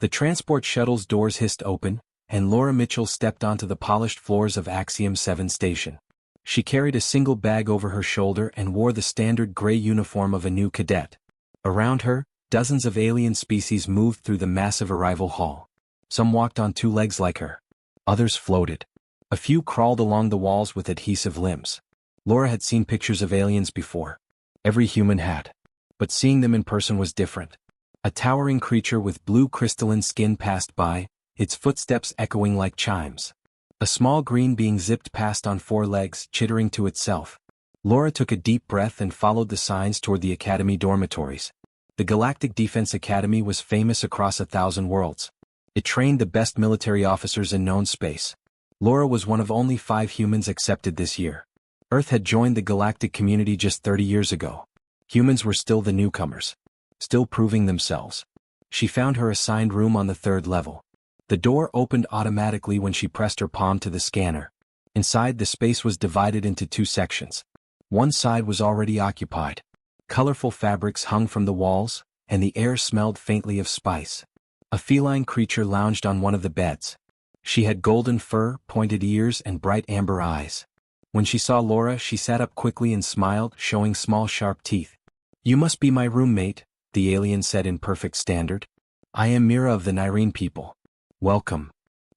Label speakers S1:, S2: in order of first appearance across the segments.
S1: The transport shuttle's doors hissed open, and Laura Mitchell stepped onto the polished floors of Axiom 7 station. She carried a single bag over her shoulder and wore the standard gray uniform of a new cadet. Around her, dozens of alien species moved through the massive arrival hall. Some walked on two legs like her. Others floated. A few crawled along the walls with adhesive limbs. Laura had seen pictures of aliens before. Every human had. But seeing them in person was different. A towering creature with blue crystalline skin passed by, its footsteps echoing like chimes. A small green being zipped past on 4 legs, chittering to itself. Laura took a deep breath and followed the signs toward the Academy dormitories. The Galactic Defense Academy was famous across 1,000 worlds. It trained the best military officers in known space. Laura was one of only 5 humans accepted this year. Earth had joined the galactic community just 30 years ago. Humans were still the newcomers. Still proving themselves. She found her assigned room on the 3rd level. The door opened automatically when she pressed her palm to the scanner. Inside, the space was divided into 2 sections. One side was already occupied. Colorful fabrics hung from the walls, and the air smelled faintly of spice. A feline creature lounged on one of the beds. She had golden fur, pointed ears, and bright amber eyes. When she saw Laura, she sat up quickly and smiled, showing small sharp teeth. "You must be my roommate," the alien said in perfect standard. "I am Mira of the Nyrene people. Welcome."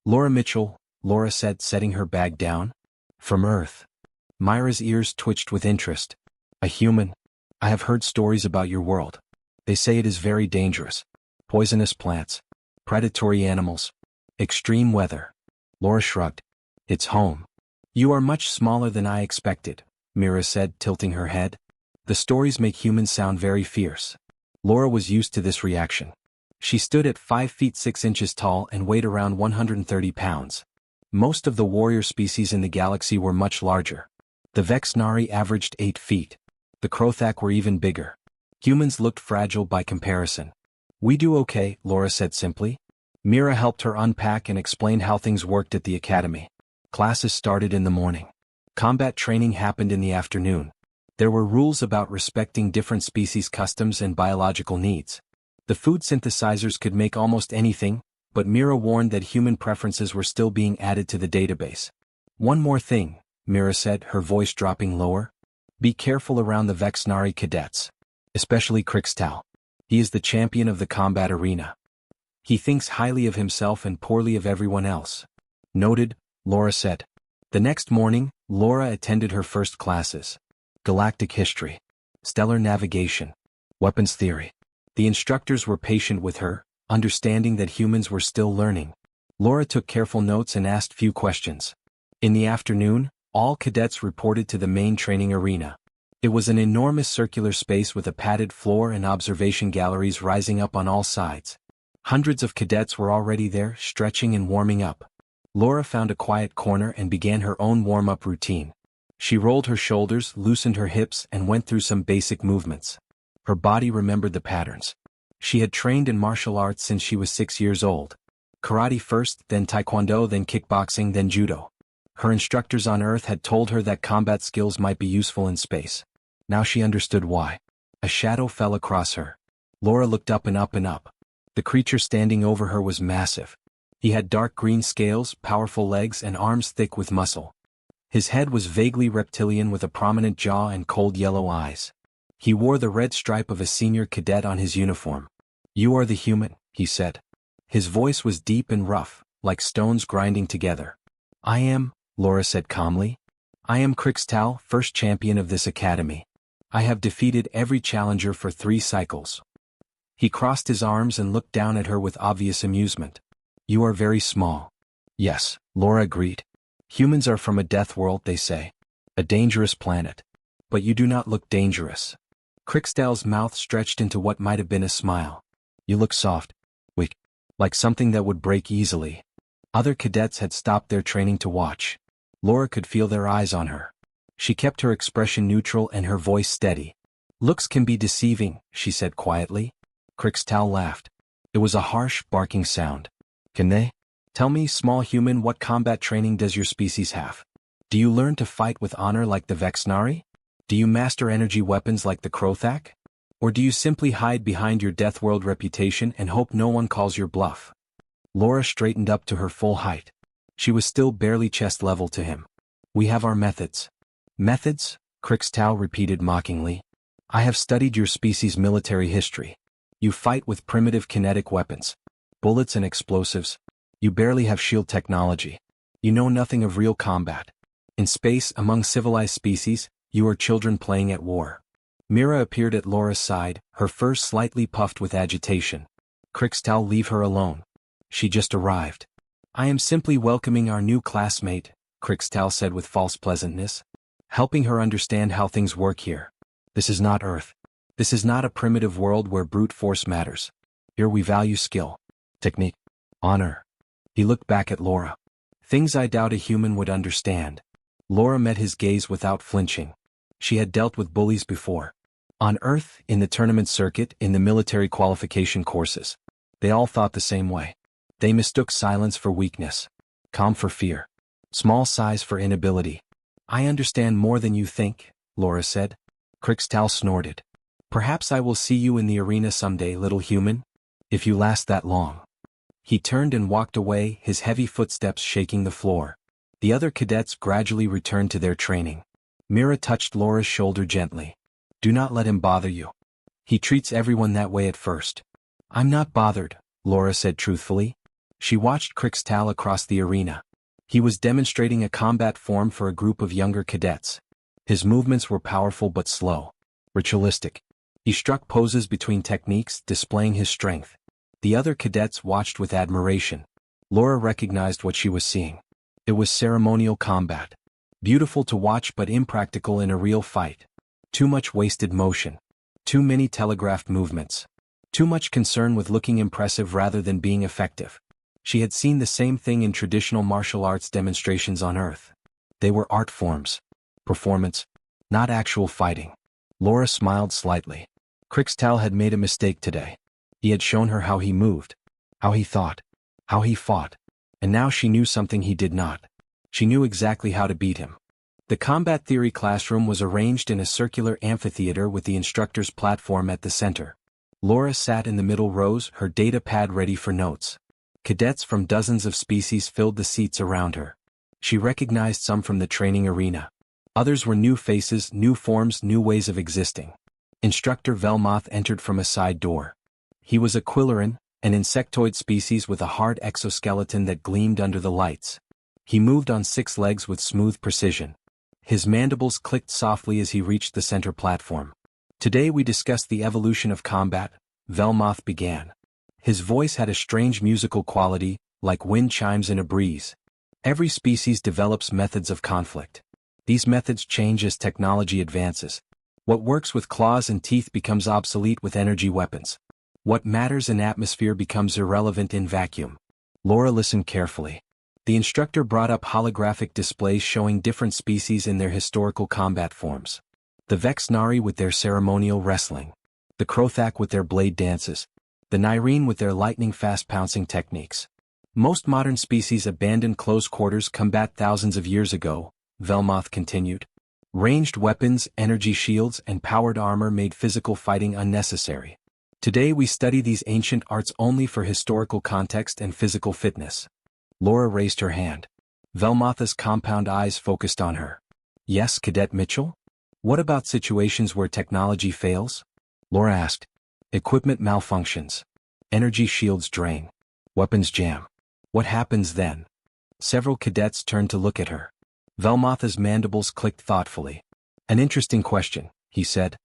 S1: "Laura Mitchell," Laura said, setting her bag down. "From Earth." Myra's ears twitched with interest. "A human? I have heard stories about your world. They say it is very dangerous. Poisonous plants. Predatory animals. Extreme weather." Laura shrugged. "It's home." "You are much smaller than I expected," Mira said, tilting her head. "The stories make humans sound very fierce." Laura was used to this reaction. She stood at 5 feet 6 inches tall and weighed around 130 pounds. Most of the warrior species in the galaxy were much larger. The Vexnari averaged 8 feet. The Krothak were even bigger. Humans looked fragile by comparison. "We do okay," Laura said simply. Mira helped her unpack and explained how things worked at the academy. Classes started in the morning. Combat training happened in the afternoon. There were rules about respecting different species' customs and biological needs. The food synthesizers could make almost anything, but Mira warned that human preferences were still being added to the database. "One more thing," Mira said, her voice dropping lower. "Be careful around the Vexnari cadets. Especially Krix'tal. He is the champion of the combat arena. He thinks highly of himself and poorly of everyone else." "Noted," Laura said. The next morning, Laura attended her first classes. Galactic history. Stellar navigation. Weapons theory. The instructors were patient with her, understanding that humans were still learning. Laura took careful notes and asked few questions. In the afternoon, all cadets reported to the main training arena. It was an enormous circular space with a padded floor and observation galleries rising up on all sides. Hundreds of cadets were already there, stretching and warming up. Laura found a quiet corner and began her own warm-up routine. She rolled her shoulders, loosened her hips, and went through some basic movements. Her body remembered the patterns. She had trained in martial arts since she was 6 years old. Karate first, then taekwondo, then kickboxing, then judo. Her instructors on Earth had told her that combat skills might be useful in space. Now she understood why. A shadow fell across her. Laura looked up and up and up. The creature standing over her was massive. He had dark green scales, powerful legs, and arms thick with muscle. His head was vaguely reptilian with a prominent jaw and cold yellow eyes. He wore the red stripe of a senior cadet on his uniform. "You are the human," he said. His voice was deep and rough, like stones grinding together. "I am," Laura said calmly. "I am Krix'tal, first champion of this academy. I have defeated every challenger for 3 cycles." He crossed his arms and looked down at her with obvious amusement. "You are very small." "Yes," Laura agreed. "Humans are from a death world, they say. A dangerous planet. But you do not look dangerous." Krix'tal's mouth stretched into what might have been a smile. "You look soft. Weak. Like something that would break easily." Other cadets had stopped their training to watch. Laura could feel their eyes on her. She kept her expression neutral and her voice steady. "Looks can be deceiving," she said quietly. Krix'tal laughed. It was a harsh, barking sound. "Can they? Tell me, small human, what combat training does your species have? Do you learn to fight with honor like the Vexnari? Do you master energy weapons like the Krothak?" Or do you simply hide behind your Death World reputation and hope no one calls your bluff? Laura straightened up to her full height. She was still barely chest level to him. We have our methods. Methods? Krix'tal repeated mockingly. I have studied your species' military history. You fight with primitive kinetic weapons. Bullets and explosives. You barely have shield technology. You know nothing of real combat. In space, among civilized species, you are children playing at war. Mira appeared at Laura's side, her fur slightly puffed with agitation. Krix'tal, leave her alone. She just arrived. I am simply welcoming our new classmate, Krix'tal said with false pleasantness. Helping her understand how things work here. This is not Earth. This is not a primitive world where brute force matters. Here we value skill, technique, honor. He looked back at Laura. Things I doubt a human would understand. Laura met his gaze without flinching. She had dealt with bullies before. On Earth, in the tournament circuit, in the military qualification courses. They all thought the same way. They mistook silence for weakness. Calm for fear. Small size for inability. I understand more than you think, Laura said. Krix'tal snorted. Perhaps I will see you in the arena someday, little human. If you last that long. He turned and walked away, his heavy footsteps shaking the floor. The other cadets gradually returned to their training. Mira touched Laura's shoulder gently. Do not let him bother you. He treats everyone that way at first. I'm not bothered, Laura said truthfully. She watched Krix'tal across the arena. He was demonstrating a combat form for a group of younger cadets. His movements were powerful but slow. Ritualistic. He struck poses between techniques, displaying his strength. The other cadets watched with admiration. Laura recognized what she was seeing. It was ceremonial combat. Beautiful to watch but impractical in a real fight. Too much wasted motion. Too many telegraphed movements. Too much concern with looking impressive rather than being effective. She had seen the same thing in traditional martial arts demonstrations on Earth. They were art forms. Performance. Not actual fighting. Laura smiled slightly. Krix'tal had made a mistake today. He had shown her how he moved. How he thought. How he fought. And now she knew something he did not. She knew exactly how to beat him. The combat theory classroom was arranged in a circular amphitheater with the instructor's platform at the center. Laura sat in the middle rows, her data pad ready for notes. Cadets from dozens of species filled the seats around her. She recognized some from the training arena. Others were new faces, new forms, new ways of existing. Instructor Velmoth entered from a side door. He was a Quilleran, an insectoid species with a hard exoskeleton that gleamed under the lights. He moved on 6 legs with smooth precision. His mandibles clicked softly as he reached the center platform. Today we discuss the evolution of combat, Velmoth began. His voice had a strange musical quality, like wind chimes in a breeze. Every species develops methods of conflict. These methods change as technology advances. What works with claws and teeth becomes obsolete with energy weapons. What matters in atmosphere becomes irrelevant in vacuum. Laura listened carefully. The instructor brought up holographic displays showing different species in their historical combat forms. The Vexnari with their ceremonial wrestling. The Krothak with their blade dances. The Nyrene with their lightning-fast pouncing techniques. Most modern species abandoned close quarters combat thousands of years ago, Velmoth continued. Ranged weapons, energy shields, and powered armor made physical fighting unnecessary. Today we study these ancient arts only for historical context and physical fitness. Laura raised her hand. Velmoth's compound eyes focused on her. Yes, Cadet Mitchell? What about situations where technology fails? Laura asked. Equipment malfunctions. Energy shields drain. Weapons jam. What happens then? Several cadets turned to look at her. Velmoth's mandibles clicked thoughtfully. An interesting question, he said.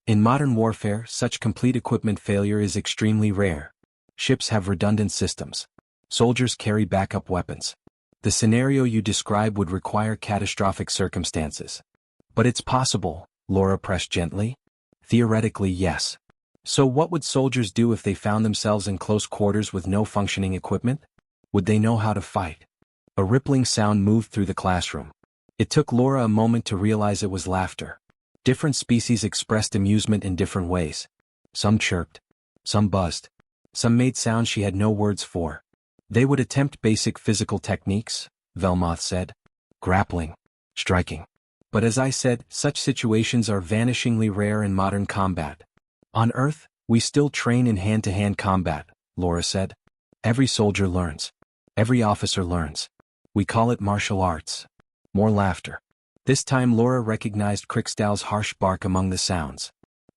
S1: In modern warfare, such complete equipment failure is extremely rare. Ships have redundant systems. Soldiers carry backup weapons. The scenario you describe would require catastrophic circumstances. But it's possible, Laura pressed gently. Theoretically, yes. So what would soldiers do if they found themselves in close quarters with no functioning equipment? Would they know how to fight? A rippling sound moved through the classroom. It took Laura a moment to realize it was laughter. Different species expressed amusement in different ways. Some chirped. Some buzzed. Some made sounds she had no words for. They would attempt basic physical techniques, Velmoth said. Grappling. Striking. But as I said, such situations are vanishingly rare in modern combat. On Earth, we still train in hand-to-hand combat, Laura said. Every soldier learns. Every officer learns. We call it martial arts. More laughter. This time Laura recognized Krix'tal's harsh bark among the sounds.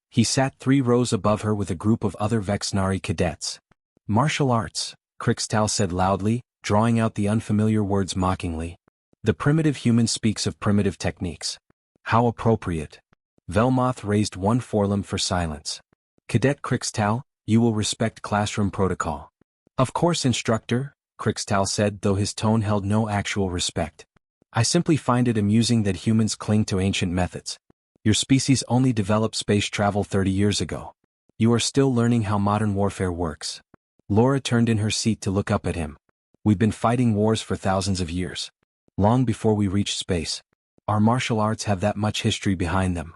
S1: He sat 3 rows above her with a group of other Vexnari cadets. Martial arts, Krix'tal said loudly, drawing out the unfamiliar words mockingly. The primitive human speaks of primitive techniques. How appropriate. Velmoth raised one forelimb for silence. Cadet Krix'tal, you will respect classroom protocol. Of course, instructor, Krix'tal said, though his tone held no actual respect. I simply find it amusing that humans cling to ancient methods. Your species only developed space travel 30 years ago. You are still learning how modern warfare works. Laura turned in her seat to look up at him. We've been fighting wars for thousands of years. Long before we reached space. Our martial arts have that much history behind them.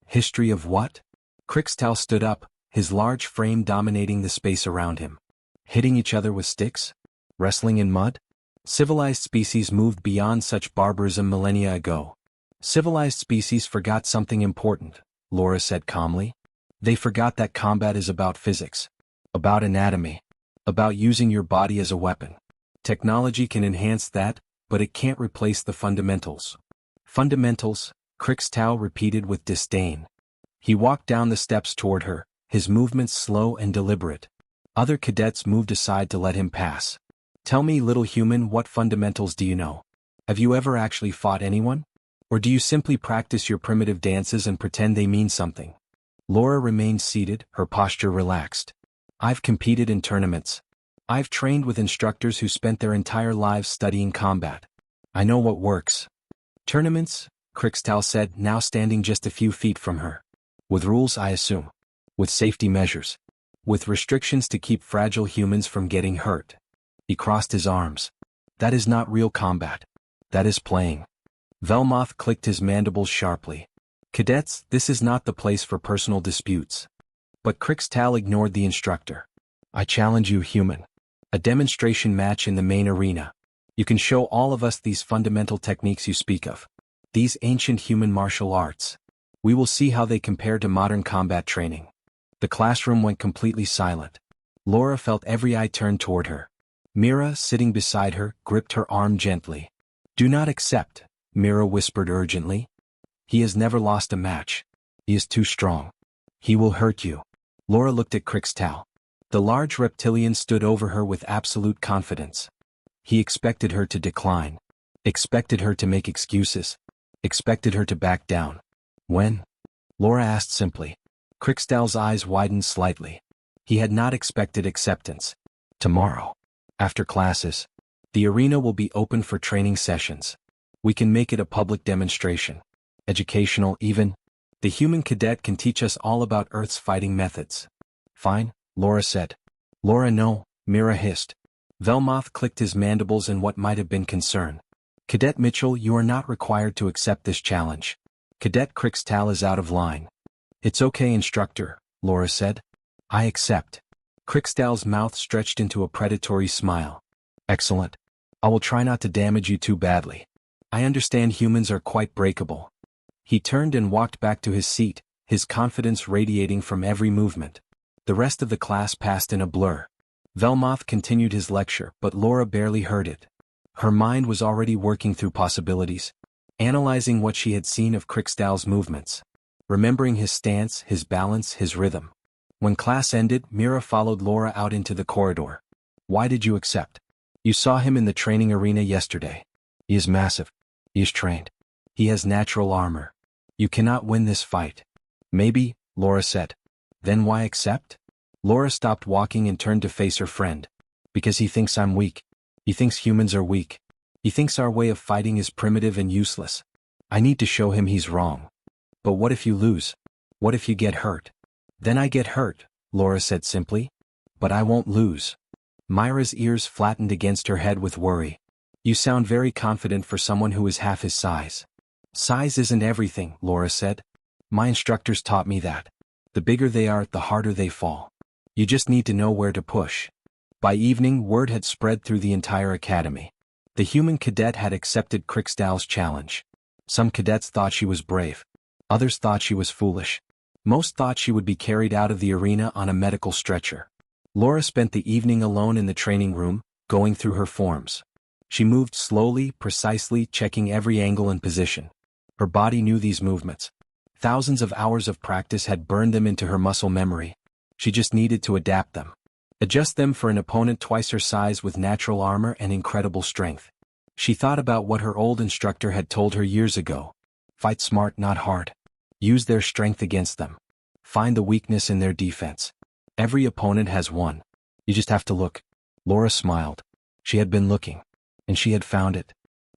S1: History of what? Krix'tal stood up, his large frame dominating the space around him. Hitting each other with sticks? Wrestling in mud? Civilized species moved beyond such barbarism millennia ago. Civilized species forgot something important, Laura said calmly. They forgot that combat is about physics. About anatomy. About using your body as a weapon. Technology can enhance that, but it can't replace the fundamentals. Fundamentals, Krix'tal repeated with disdain. He walked down the steps toward her, his movements slow and deliberate. Other cadets moved aside to let him pass. Tell me, little human, what fundamentals do you know? Have you ever actually fought anyone? Or do you simply practice your primitive dances and pretend they mean something? Laura remained seated, her posture relaxed. I've competed in tournaments. I've trained with instructors who spent their entire lives studying combat. I know what works. Tournaments? Krix'tal said, now standing just a few feet from her. With rules, I assume. With safety measures. With restrictions to keep fragile humans from getting hurt. He crossed his arms. That is not real combat. That is playing. Velmoth clicked his mandibles sharply. Cadets, this is not the place for personal disputes. But Krix'tal ignored the instructor. I challenge you, human. A demonstration match in the main arena. You can show all of us these fundamental techniques you speak of. These ancient human martial arts. We will see how they compare to modern combat training. The classroom went completely silent. Laura felt every eye turned toward her. Mira, sitting beside her, gripped her arm gently. Do not accept, Mira whispered urgently. He has never lost a match. He is too strong. He will hurt you. Laura looked at Krix'tal. The large reptilian stood over her with absolute confidence. He expected her to decline. Expected her to make excuses. Expected her to back down. When? Laura asked simply. Krix'tal's eyes widened slightly. He had not expected acceptance. Tomorrow. After classes. The arena will be open for training sessions. We can make it a public demonstration. Educational even. The human cadet can teach us all about Earth's fighting methods. Fine, Laura said. Laura, no, Mira hissed. Velmoth clicked his mandibles in what might have been concern. Cadet Mitchell, you are not required to accept this challenge. Cadet Krix'tal is out of line. It's okay, instructor, Laura said. I accept. Krix'tal's mouth stretched into a predatory smile. Excellent. I will try not to damage you too badly. I understand humans are quite breakable. He turned and walked back to his seat, his confidence radiating from every movement. The rest of the class passed in a blur. Velmoth continued his lecture, but Laura barely heard it. Her mind was already working through possibilities, analyzing what she had seen of Krix'tal's movements, remembering his stance, his balance, his rhythm. When class ended, Mira followed Laura out into the corridor. Why did you accept? You saw him in the training arena yesterday. He is massive. He is trained. He has natural armor. You cannot win this fight. Maybe, Laura said. Then why accept? Laura stopped walking and turned to face her friend. Because he thinks I'm weak. He thinks humans are weak. He thinks our way of fighting is primitive and useless. I need to show him he's wrong. But what if you lose? What if you get hurt? Then I get hurt, Laura said simply. But I won't lose. Myra's ears flattened against her head with worry. You sound very confident for someone who is half his size. Size isn't everything, Laura said. My instructors taught me that. The bigger they are, the harder they fall. You just need to know where to push. By evening, word had spread through the entire academy. The human cadet had accepted Krix'tal's challenge. Some cadets thought she was brave. Others thought she was foolish. Most thought she would be carried out of the arena on a medical stretcher. Laura spent the evening alone in the training room, going through her forms. She moved slowly, precisely, checking every angle and position. Her body knew these movements. Thousands of hours of practice had burned them into her muscle memory. She just needed to adapt them. Adjust them for an opponent twice her size with natural armor and incredible strength. She thought about what her old instructor had told her years ago. Fight smart, not hard. Use their strength against them. Find the weakness in their defense. Every opponent has one. You just have to look. Laura smiled. She had been looking. And she had found it.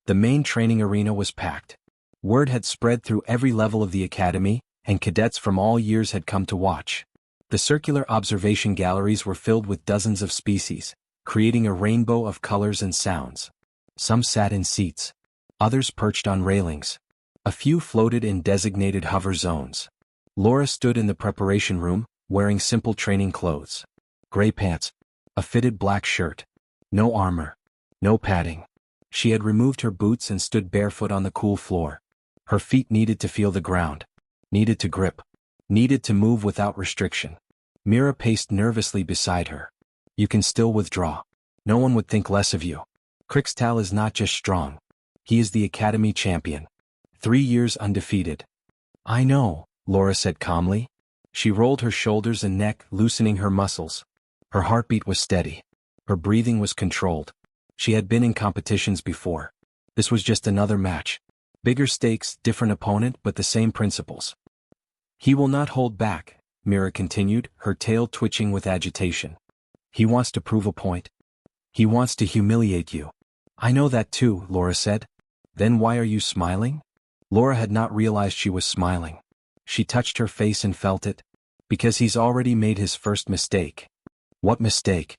S1: The main training arena was packed. Word had spread through every level of the academy, and cadets from all years had come to watch. The circular observation galleries were filled with dozens of species, creating a rainbow of colors and sounds. Some sat in seats. Others perched on railings. A few floated in designated hover zones. Laura stood in the preparation room, wearing simple training clothes. Gray pants. A fitted black shirt. No armor. No padding. She had removed her boots and stood barefoot on the cool floor. Her feet needed to feel the ground. Needed to grip. Needed to move without restriction. Mira paced nervously beside her. You can still withdraw. No one would think less of you. Krix'tal is not just strong. He is the academy champion. 3 years undefeated. I know, Laura said calmly. She rolled her shoulders and neck, loosening her muscles. Her heartbeat was steady. Her breathing was controlled. She had been in competitions before. This was just another match. Bigger stakes, different opponent, but the same principles. He will not hold back, Mira continued, her tail twitching with agitation. He wants to prove a point. He wants to humiliate you. I know that too, Laura said. Then why are you smiling? Laura had not realized she was smiling. She touched her face and felt it. Because he's already made his first mistake. What mistake?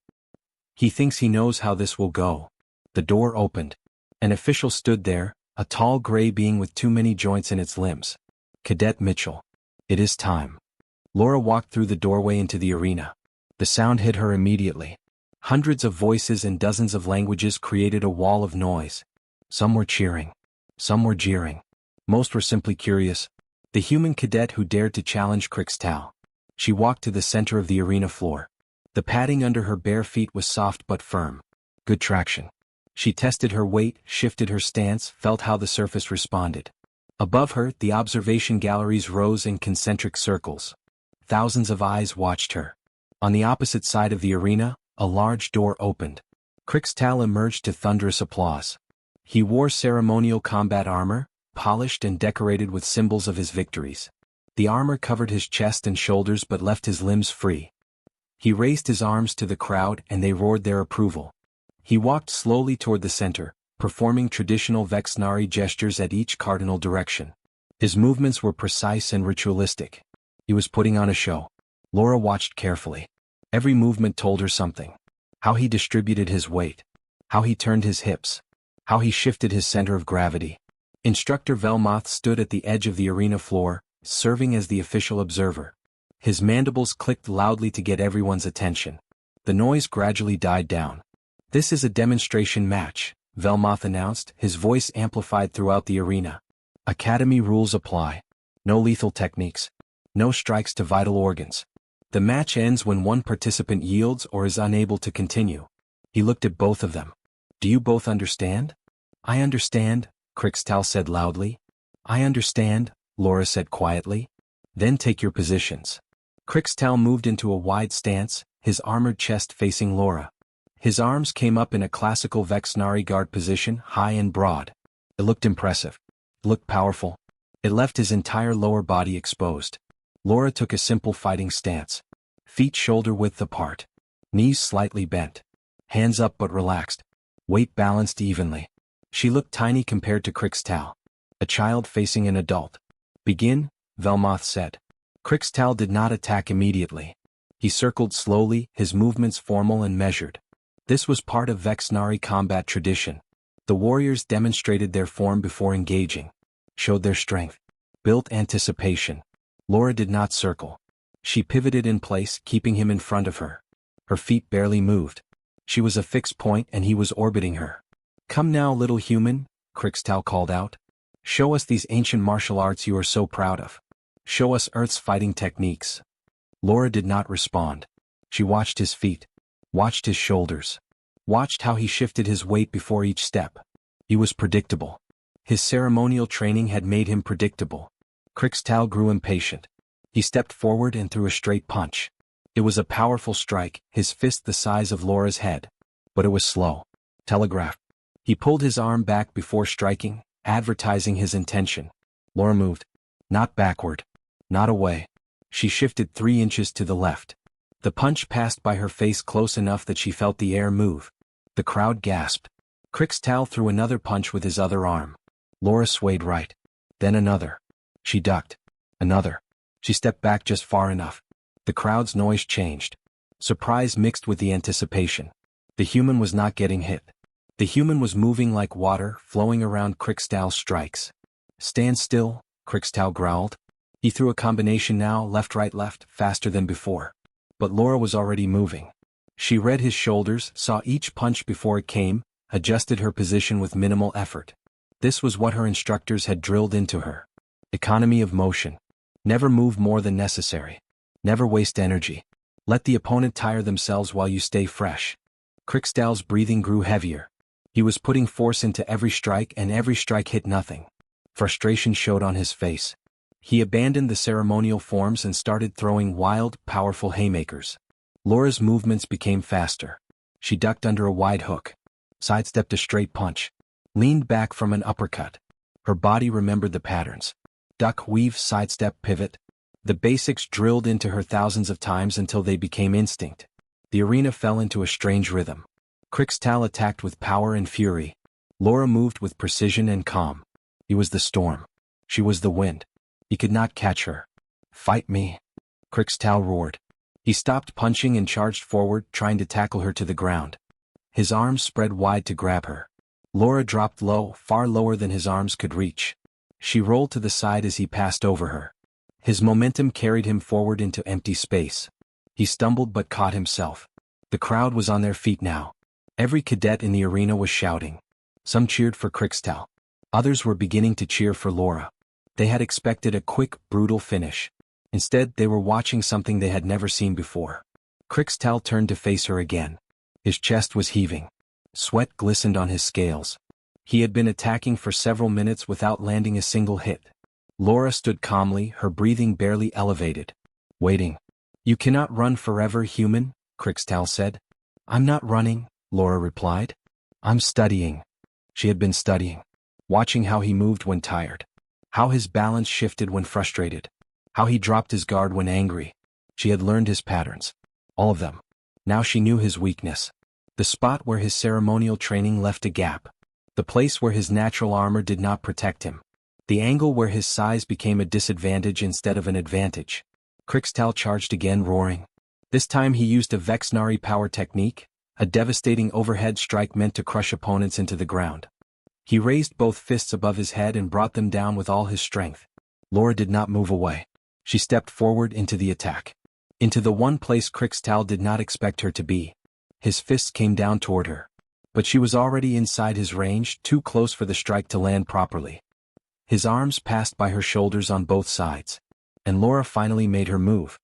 S1: He thinks he knows how this will go. The door opened. An official stood there, a tall gray being with too many joints in its limbs. Cadet Mitchell. It is time. Laura walked through the doorway into the arena. The sound hit her immediately. Hundreds of voices in dozens of languages created a wall of noise. Some were cheering. Some were jeering. Most were simply curious. The human cadet who dared to challenge Krix'tal. She walked to the center of the arena floor. The padding under her bare feet was soft but firm. Good traction. She tested her weight, shifted her stance, felt how the surface responded. Above her, the observation galleries rose in concentric circles. Thousands of eyes watched her. On the opposite side of the arena, a large door opened. Krix'tal emerged to thunderous applause. He wore ceremonial combat armor, polished and decorated with symbols of his victories. The armor covered his chest and shoulders but left his limbs free. He raised his arms to the crowd and they roared their approval. He walked slowly toward the center, performing traditional Vexnari gestures at each cardinal direction. His movements were precise and ritualistic. He was putting on a show. Laura watched carefully. Every movement told her something. How he distributed his weight. How he turned his hips. How he shifted his center of gravity. Instructor Velmoth stood at the edge of the arena floor, serving as the official observer. His mandibles clicked loudly to get everyone's attention. The noise gradually died down. This is a demonstration match, Velmoth announced, his voice amplified throughout the arena. Academy rules apply. No lethal techniques. No strikes to vital organs. The match ends when one participant yields or is unable to continue. He looked at both of them. Do you both understand? I understand, Krix'tal said loudly. I understand, Laura said quietly. Then take your positions. Krix'tal moved into a wide stance, his armored chest facing Laura. His arms came up in a classical Vexnari guard position, high and broad. It looked impressive. It looked powerful. It left his entire lower body exposed. Laura took a simple fighting stance. Feet shoulder-width apart. Knees slightly bent. Hands up but relaxed. Weight balanced evenly. She looked tiny compared to Krix'tal. A child facing an adult. Begin, Velmoth said. Krix'tal did not attack immediately. He circled slowly, his movements formal and measured. This was part of Vexnari combat tradition. The warriors demonstrated their form before engaging. Showed their strength. Built anticipation. Laura did not circle. She pivoted in place, keeping him in front of her. Her feet barely moved. She was a fixed point and he was orbiting her. Come now, little human, Krix'tal called out. Show us these ancient martial arts you are so proud of. Show us Earth's fighting techniques. Laura did not respond. She watched his feet, watched his shoulders, watched how he shifted his weight before each step. He was predictable. His ceremonial training had made him predictable. Krix'tal grew impatient. He stepped forward and threw a straight punch. It was a powerful strike, his fist the size of Laura's head. But it was slow. Telegraphed. He pulled his arm back before striking, advertising his intention. Laura moved. Not backward. Not away. She shifted 3 inches to the left. The punch passed by her face close enough that she felt the air move. The crowd gasped. Krix'tal threw another punch with his other arm. Laura swayed right. Then another. She ducked. Another. She stepped back just far enough. The crowd's noise changed. Surprise mixed with the anticipation. The human was not getting hit. The human was moving like water, flowing around Krix'tal's strikes. Stand still, Krix'tal growled. He threw a combination now, left, right, left, faster than before. But Laura was already moving. She read his shoulders, saw each punch before it came, adjusted her position with minimal effort. This was what her instructors had drilled into her. Economy of motion. Never move more than necessary. Never waste energy. Let the opponent tire themselves while you stay fresh. Krix'tal's breathing grew heavier. He was putting force into every strike, and every strike hit nothing. Frustration showed on his face. He abandoned the ceremonial forms and started throwing wild, powerful haymakers. Laura's movements became faster. She ducked under a wide hook, sidestepped a straight punch, leaned back from an uppercut. Her body remembered the patterns. Duck, weave, sidestep, pivot. The basics drilled into her thousands of times until they became instinct. The arena fell into a strange rhythm. Krix'tal attacked with power and fury. Laura moved with precision and calm. He was the storm. She was the wind. He could not catch her. Fight me. Krix'tal roared. He stopped punching and charged forward, trying to tackle her to the ground. His arms spread wide to grab her. Laura dropped low, far lower than his arms could reach. She rolled to the side as he passed over her. His momentum carried him forward into empty space. He stumbled but caught himself. The crowd was on their feet now. Every cadet in the arena was shouting. Some cheered for Krix'tal. Others were beginning to cheer for Laura. They had expected a quick, brutal finish. Instead, they were watching something they had never seen before. Krix'tal turned to face her again. His chest was heaving. Sweat glistened on his scales. He had been attacking for several minutes without landing a single hit. Laura stood calmly, her breathing barely elevated. Waiting. You cannot run forever, human, Krix'tal said. I'm not running, Laura replied. I'm studying. She had been studying. Watching how he moved when tired. How his balance shifted when frustrated. How he dropped his guard when angry. She had learned his patterns. All of them. Now she knew his weakness. The spot where his ceremonial training left a gap. The place where his natural armor did not protect him. The angle where his size became a disadvantage instead of an advantage. Krix'tal charged again, roaring. This time he used a Vexnari power technique, a devastating overhead strike meant to crush opponents into the ground. He raised both fists above his head and brought them down with all his strength. Laura did not move away. She stepped forward into the attack. Into the one place Krix'tal did not expect her to be. His fists came down toward her. But she was already inside his range, too close for the strike to land properly. His arms passed by her shoulders on both sides. And Laura finally made her move.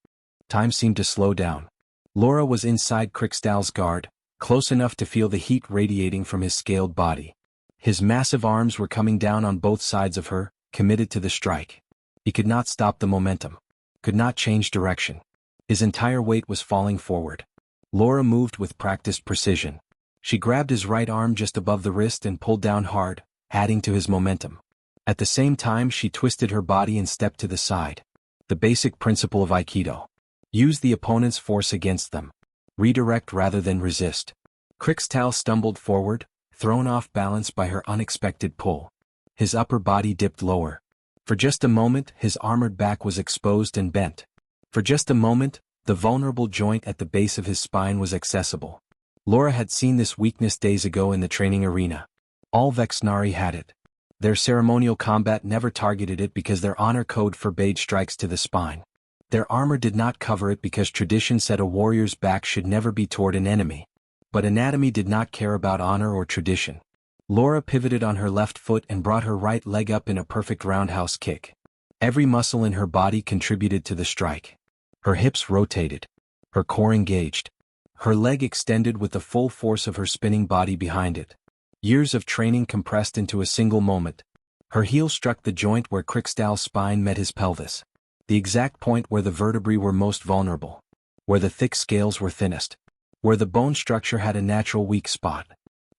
S1: Time seemed to slow down. Laura was inside Krix'tal's guard, close enough to feel the heat radiating from his scaled body. His massive arms were coming down on both sides of her, committed to the strike. He could not stop the momentum. Could not change direction. His entire weight was falling forward. Laura moved with practiced precision. She grabbed his right arm just above the wrist and pulled down hard, adding to his momentum. At the same time, she twisted her body and stepped to the side. The basic principle of Aikido. Use the opponent's force against them. Redirect rather than resist. Krix'tal stumbled forward, thrown off balance by her unexpected pull. His upper body dipped lower. For just a moment, his armored back was exposed and bent. For just a moment, the vulnerable joint at the base of his spine was accessible. Laura had seen this weakness days ago in the training arena. All Vexnari had it. Their ceremonial combat never targeted it because their honor code forbade strikes to the spine. Their armor did not cover it because tradition said a warrior's back should never be toward an enemy. But anatomy did not care about honor or tradition. Laura pivoted on her left foot and brought her right leg up in a perfect roundhouse kick. Every muscle in her body contributed to the strike. Her hips rotated. Her core engaged. Her leg extended with the full force of her spinning body behind it. Years of training compressed into a single moment. Her heel struck the joint where Krix'tal's spine met his pelvis. The exact point where the vertebrae were most vulnerable. Where the thick scales were thinnest. Where the bone structure had a natural weak spot.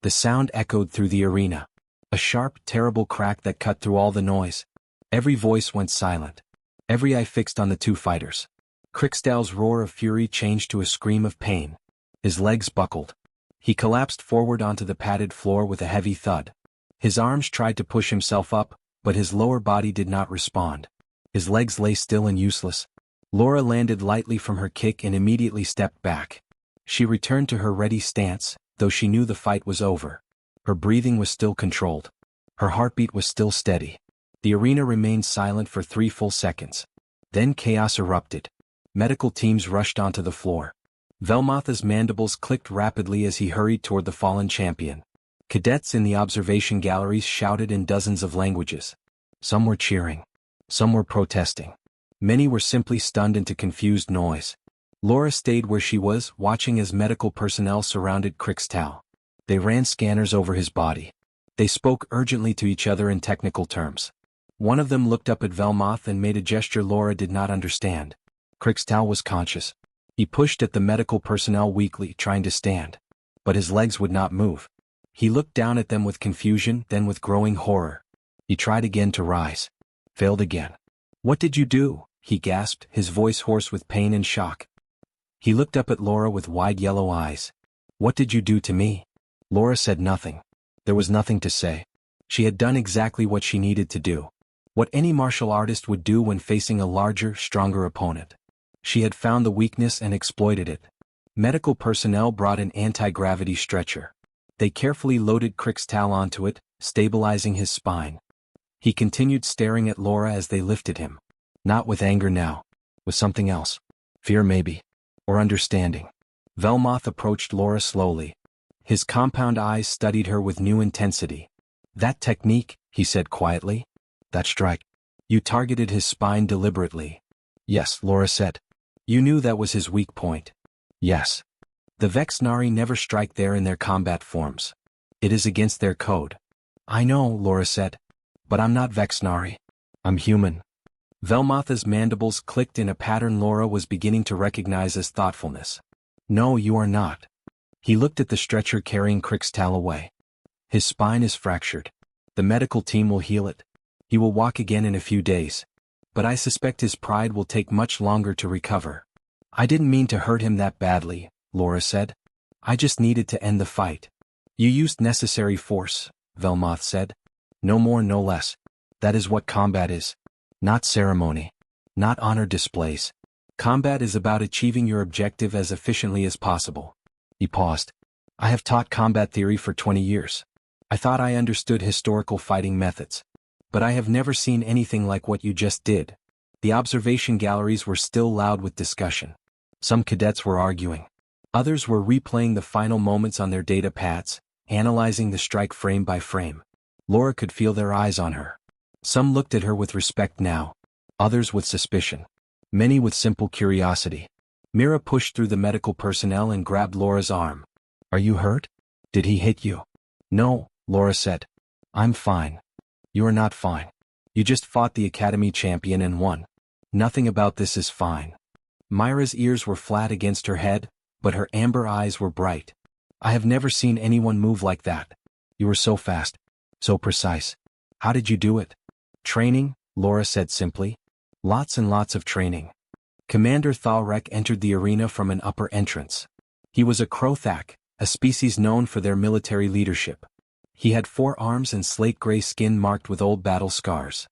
S1: The sound echoed through the arena. A sharp, terrible crack that cut through all the noise. Every voice went silent. Every eye fixed on the two fighters. Krix'tal's roar of fury changed to a scream of pain. His legs buckled. He collapsed forward onto the padded floor with a heavy thud. His arms tried to push himself up, but his lower body did not respond. His legs lay still and useless. Laura landed lightly from her kick and immediately stepped back. She returned to her ready stance, though she knew the fight was over. Her breathing was still controlled. Her heartbeat was still steady. The arena remained silent for 3 full seconds. Then chaos erupted. Medical teams rushed onto the floor. Velmotha's mandibles clicked rapidly as he hurried toward the fallen champion. Cadets in the observation galleries shouted in dozens of languages. Some were cheering. Some were protesting. Many were simply stunned into confused noise. Laura stayed where she was, watching as medical personnel surrounded Krix'tal. They ran scanners over his body. They spoke urgently to each other in technical terms. One of them looked up at Velmoth and made a gesture Laura did not understand. Krix'tal was conscious. He pushed at the medical personnel weakly, trying to stand. But his legs would not move. He looked down at them with confusion, then with growing horror. He tried again to rise. Failed again. "What did you do?" he gasped, his voice hoarse with pain and shock. He looked up at Laura with wide yellow eyes. "What did you do to me?" Laura said nothing. There was nothing to say. She had done exactly what she needed to do. What any martial artist would do when facing a larger, stronger opponent. She had found the weakness and exploited it. Medical personnel brought an anti-gravity stretcher. They carefully loaded Krix'tal onto it, stabilizing his spine. He continued staring at Laura as they lifted him. Not with anger now. With something else. Fear maybe. Or understanding. Velmoth approached Laura slowly. His compound eyes studied her with new intensity. "That technique," he said quietly. "That strike. You targeted his spine deliberately." "Yes," Laura said. "You knew that was his weak point." "Yes. The Vexnari never strike there in their combat forms. It is against their code." "I know," Laura said. "But I'm not Vexnari. I'm human." Velmotha's mandibles clicked in a pattern Laura was beginning to recognize as thoughtfulness. "No, you are not." He looked at the stretcher carrying Krix'tal away. "His spine is fractured. The medical team will heal it. He will walk again in a few days. But I suspect his pride will take much longer to recover." "I didn't mean to hurt him that badly," Laura said. "I just needed to end the fight." "You used necessary force," Velmoth said. "No more, no less. That is what combat is. Not ceremony. Not honor displays. Combat is about achieving your objective as efficiently as possible." He paused. "I have taught combat theory for 20 years. I thought I understood historical fighting methods. But I have never seen anything like what you just did." The observation galleries were still loud with discussion. Some cadets were arguing. Others were replaying the final moments on their data pads, analyzing the strike frame by frame. Laura could feel their eyes on her. Some looked at her with respect now. Others with suspicion. Many with simple curiosity. Mira pushed through the medical personnel and grabbed Laura's arm. "Are you hurt? Did he hit you?" "No," Laura said. "I'm fine." "You are not fine. You just fought the Academy champion and won. Nothing about this is fine." Myra's ears were flat against her head, but her amber eyes were bright. "I have never seen anyone move like that. You were so fast. So precise. How did you do it?" "Training," Laura said simply. "Lots and lots of training." Commander Thalrek entered the arena from an upper entrance. He was a Krothak, a species known for their military leadership. He had 4 arms and slate-gray skin marked with old battle scars.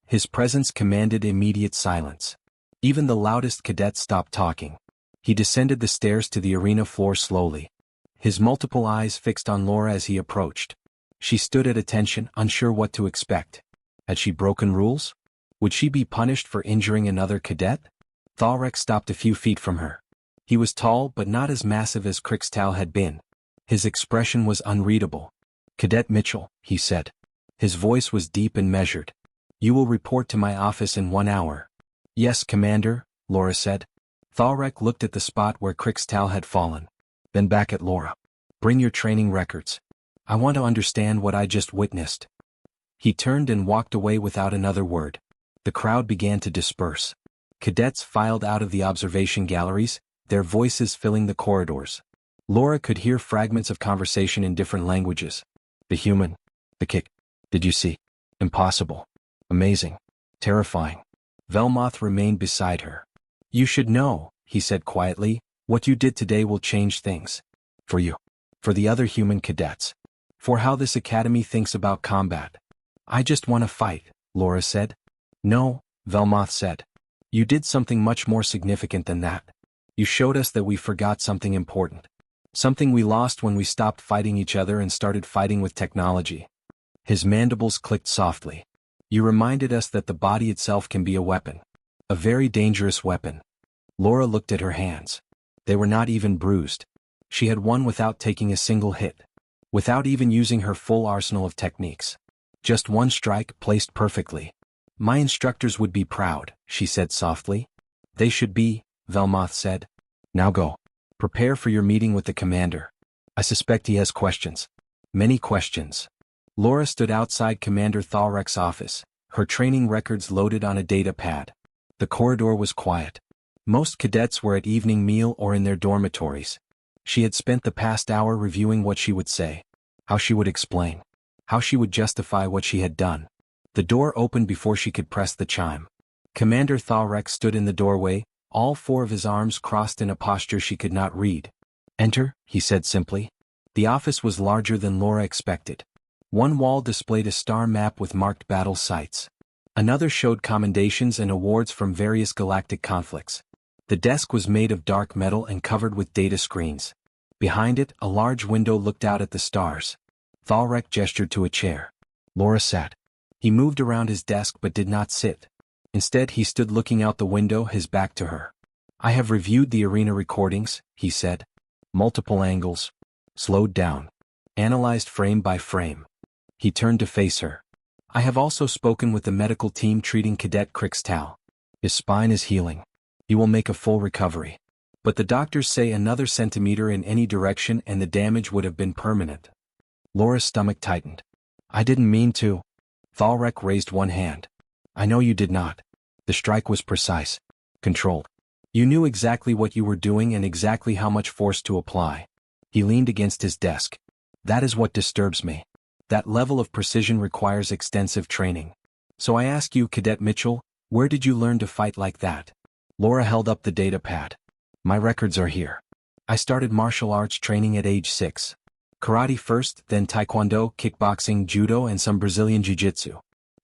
S1: His presence commanded immediate silence. Even the loudest cadet stopped talking. He descended the stairs to the arena floor slowly. His multiple eyes fixed on Laura as he approached. She stood at attention, unsure what to expect. Had she broken rules? Would she be punished for injuring another cadet? Thalrek stopped a few feet from her. He was tall but not as massive as Krix'tal had been. His expression was unreadable. "Cadet Mitchell," he said. His voice was deep and measured. You will report to my office in 1 hour. Yes, Commander, Laura said. Thalrek looked at the spot where Krix'tal had fallen. Then back at Laura. Bring your training records. I want to understand what I just witnessed. He turned and walked away without another word. The crowd began to disperse. Cadets filed out of the observation galleries, their voices filling the corridors. Laura could hear fragments of conversation in different languages. The human. The kick. Did you see? Impossible. Amazing. Terrifying. Velmoth remained beside her. You should know, he said quietly, what you did today will change things. For you. For the other human cadets. For how this academy thinks about combat. I just want to fight, Laura said. No, Velmoth said. You did something much more significant than that. You showed us that we forgot something important. Something we lost when we stopped fighting each other and started fighting with technology. His mandibles clicked softly. You reminded us that the body itself can be a weapon. A very dangerous weapon. Laura looked at her hands. They were not even bruised. She had won without taking a single hit. Without even using her full arsenal of techniques. Just one strike placed perfectly. My instructors would be proud, she said softly. They should be, Velmoth said. Now go. Prepare for your meeting with the commander. I suspect he has questions. Many questions. Laura stood outside Commander Thalrek's office, her training records loaded on a data pad. The corridor was quiet. Most cadets were at evening meal or in their dormitories. She had spent the past hour reviewing what she would say, how she would explain, how she would justify what she had done. The door opened before she could press the chime. Commander Thalrek stood in the doorway, all four of his arms crossed in a posture she could not read. Enter, he said simply. The office was larger than Laura expected. One wall displayed a star map with marked battle sites. Another showed commendations and awards from various galactic conflicts. The desk was made of dark metal and covered with data screens. Behind it, a large window looked out at the stars. Thalrek gestured to a chair. Laura sat. He moved around his desk but did not sit. Instead, he stood looking out the window, his back to her. I have reviewed the arena recordings, he said. Multiple angles. Slowed down. Analyzed frame by frame. He turned to face her. I have also spoken with the medical team treating Cadet Krix'tal. His spine is healing. He will make a full recovery. But the doctors say another centimeter in any direction and the damage would have been permanent. Laura's stomach tightened. I didn't mean to. Thalrek raised one hand. I know you did not. The strike was precise. Controlled. You knew exactly what you were doing and exactly how much force to apply. He leaned against his desk. That is what disturbs me. That level of precision requires extensive training. So I ask you, Cadet Mitchell, where did you learn to fight like that? Laura held up the data pad. My records are here. I started martial arts training at age 6. Karate first, then taekwondo, kickboxing, judo and some Brazilian jiu-jitsu.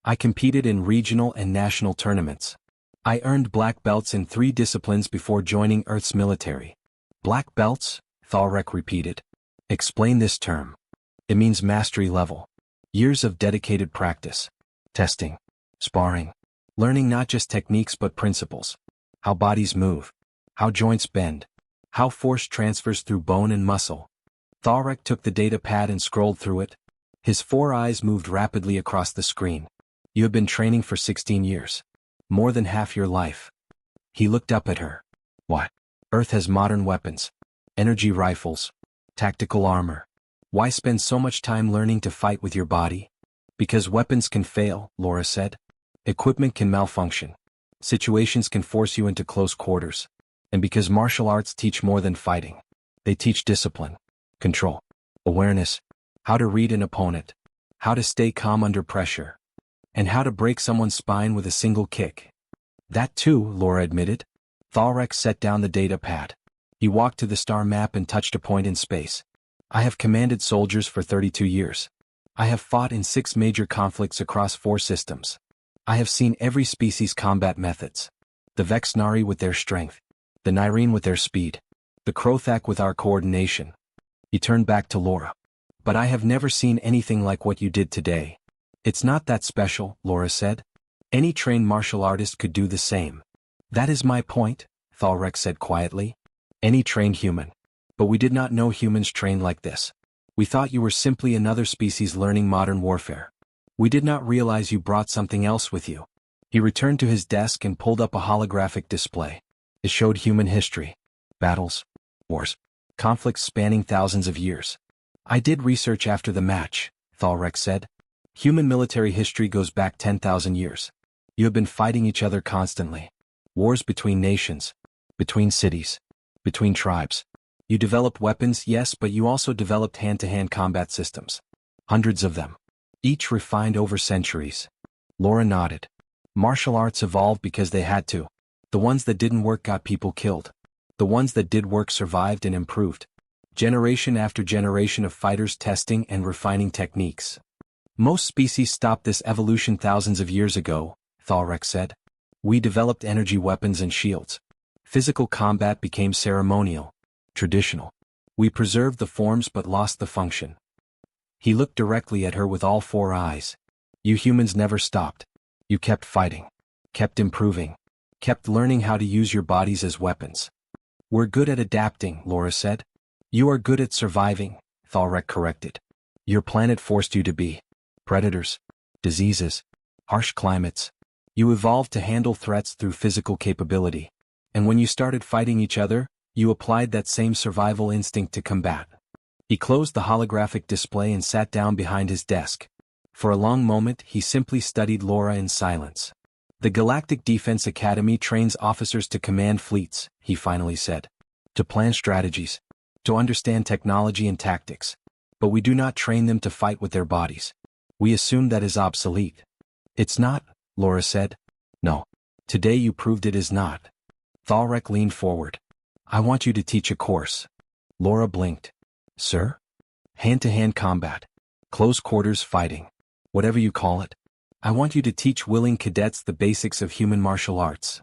S1: I competed in regional and national tournaments. I earned black belts in 3 disciplines before joining Earth's military. Black belts? Thalrek repeated. Explain this term. It means mastery level. Years of dedicated practice. Testing. Sparring. Learning not just techniques but principles. How bodies move. How joints bend. How force transfers through bone and muscle. Thalrek took the data pad and scrolled through it. His 4 eyes moved rapidly across the screen. You have been training for 16 years. More than half your life. He looked up at her. What? Earth has modern weapons. Energy rifles. Tactical armor. Why spend so much time learning to fight with your body? Because weapons can fail, Laura said. Equipment can malfunction. Situations can force you into close quarters. And because martial arts teach more than fighting. They teach discipline. Control. Awareness. How to read an opponent. How to stay calm under pressure. And how to break someone's spine with a single kick. That too, Laura admitted. Thalrek set down the data pad. He walked to the star map and touched a point in space. I have commanded soldiers for 32 years. I have fought in 6 major conflicts across 4 systems. I have seen every species' combat methods. The Vexnari with their strength. The Nyrene with their speed. The Krothak with our coordination. He turned back to Laura. But I have never seen anything like what you did today. It's not that special, Laura said. Any trained martial artist could do the same. That is my point, Thalrek said quietly. Any trained human. But we did not know humans trained like this. We thought you were simply another species learning modern warfare. We did not realize you brought something else with you. He returned to his desk and pulled up a holographic display. It showed human history. Battles. Wars. Conflicts spanning thousands of years. I did research after the match, Thalrek said. Human military history goes back 10,000 years. You have been fighting each other constantly. Wars between nations. Between cities. Between tribes. You developed weapons, yes, but you also developed hand-to-hand combat systems. Hundreds of them. Each refined over centuries. Laura nodded. Martial arts evolved because they had to. The ones that didn't work got people killed. The ones that did work survived and improved. Generation after generation of fighters testing and refining techniques. Most species stopped this evolution thousands of years ago, Thalrek said. We developed energy weapons and shields. Physical combat became ceremonial. Traditional. We preserved the forms but lost the function. He looked directly at her with all four eyes. You humans never stopped. You kept fighting. Kept improving. Kept learning how to use your bodies as weapons. We're good at adapting, Laura said. You are good at surviving, Thalrek corrected. Your planet forced you to be. Predators. Diseases. Harsh climates. You evolved to handle threats through physical capability. And when you started fighting each other, you applied that same survival instinct to combat. He closed the holographic display and sat down behind his desk. For a long moment he simply studied Laura in silence. The Galactic Defense Academy trains officers to command fleets, he finally said. To plan strategies. To understand technology and tactics. But we do not train them to fight with their bodies. We assume that is obsolete. It's not, Laura said. No. Today you proved it is not. Thalrek leaned forward. I want you to teach a course. Laura blinked. Sir? Hand-to-hand combat. Close quarters fighting. Whatever you call it. I want you to teach willing cadets the basics of human martial arts.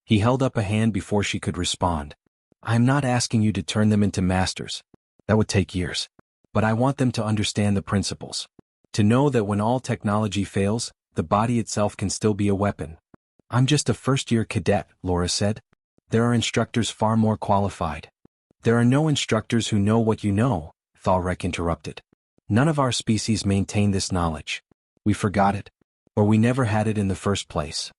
S1: He held up a hand before she could respond. I am not asking you to turn them into masters. That would take years. But I want them to understand the principles. To know that when all technology fails, the body itself can still be a weapon. I'm just a first-year cadet, Laura said. There are instructors far more qualified. There are no instructors who know what you know, Thalrek interrupted. None of our species maintain this knowledge. We forgot it. Or we never had it in the first place.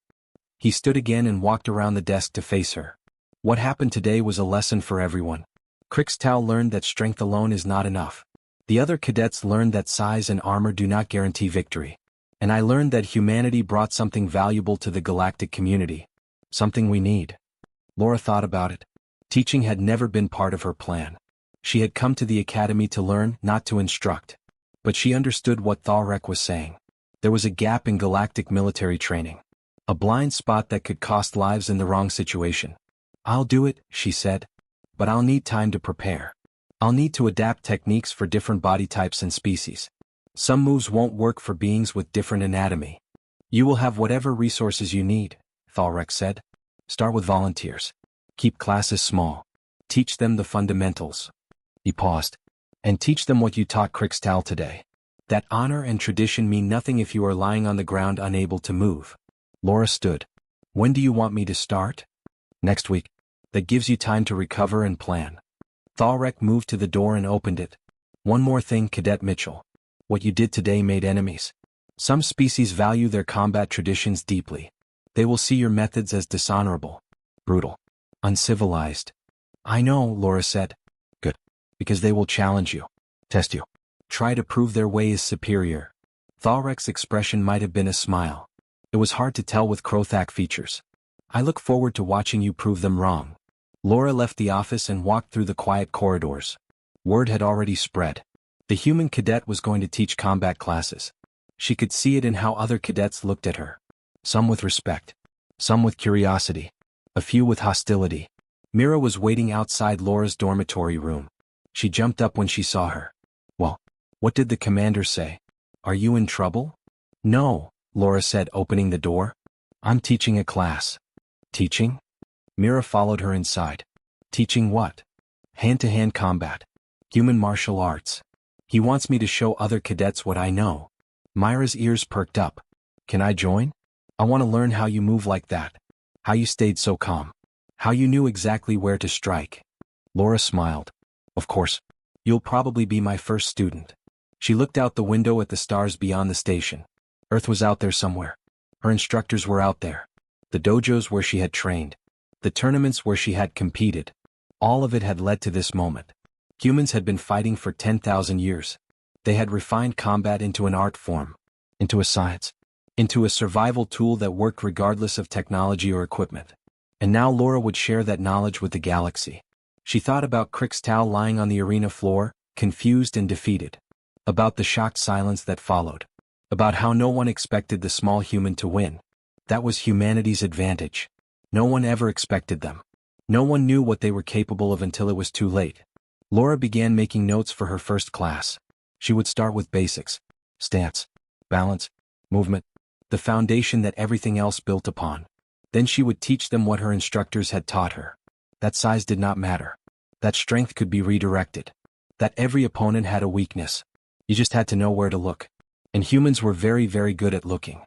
S1: He stood again and walked around the desk to face her. What happened today was a lesson for everyone. Krix'tal learned that strength alone is not enough. The other cadets learned that size and armor do not guarantee victory. And I learned that humanity brought something valuable to the galactic community. Something we need. Laura thought about it. Teaching had never been part of her plan. She had come to the academy to learn, not to instruct. But she understood what Thalrek was saying. There was a gap in galactic military training. A blind spot that could cost lives in the wrong situation. I'll do it, she said. But I'll need time to prepare. I'll need to adapt techniques for different body types and species. Some moves won't work for beings with different anatomy. You will have whatever resources you need, Thalrek said. Start with volunteers. Keep classes small. Teach them the fundamentals. He paused. And teach them what you taught Krix'tal today. That honor and tradition mean nothing if you are lying on the ground unable to move. Laura stood. When do you want me to start? Next week. That gives you time to recover and plan. Thalrek moved to the door and opened it. One more thing, Cadet Mitchell. What you did today made enemies. Some species value their combat traditions deeply. They will see your methods as dishonorable, brutal, uncivilized. I know, Laura said. Good. Because they will challenge you, test you, try to prove their way is superior. Thalrek's expression might have been a smile. It was hard to tell with Krothak features. I look forward to watching you prove them wrong. Laura left the office and walked through the quiet corridors. Word had already spread. The human cadet was going to teach combat classes. She could see it in how other cadets looked at her. Some with respect. Some with curiosity. A few with hostility. Mira was waiting outside Laura's dormitory room. She jumped up when she saw her. Well, what did the commander say? Are you in trouble? No, Laura said, opening the door. I'm teaching a class. Teaching? Mira followed her inside. Teaching what? Hand-to-hand combat. Human martial arts. He wants me to show other cadets what I know. Myra's ears perked up. Can I join? I want to learn how you move like that. How you stayed so calm. How you knew exactly where to strike. Laura smiled. Of course. You'll probably be my first student. She looked out the window at the stars beyond the station. Earth was out there somewhere. Her instructors were out there. The dojos where she had trained. The tournaments where she had competed. All of it had led to this moment. Humans had been fighting for 10,000 years. They had refined combat into an art form, into a science, into a survival tool that worked regardless of technology or equipment. And now Laura would share that knowledge with the galaxy. She thought about Krix'tal lying on the arena floor, confused and defeated. About the shocked silence that followed. About how no one expected the small human to win. That was humanity's advantage. No one ever expected them. No one knew what they were capable of until it was too late. Laura began making notes for her first class. She would start with basics. Stance, balance, movement, the foundation that everything else built upon. Then she would teach them what her instructors had taught her. That size did not matter. That strength could be redirected. That every opponent had a weakness. You just had to know where to look. And humans were very, very good at looking.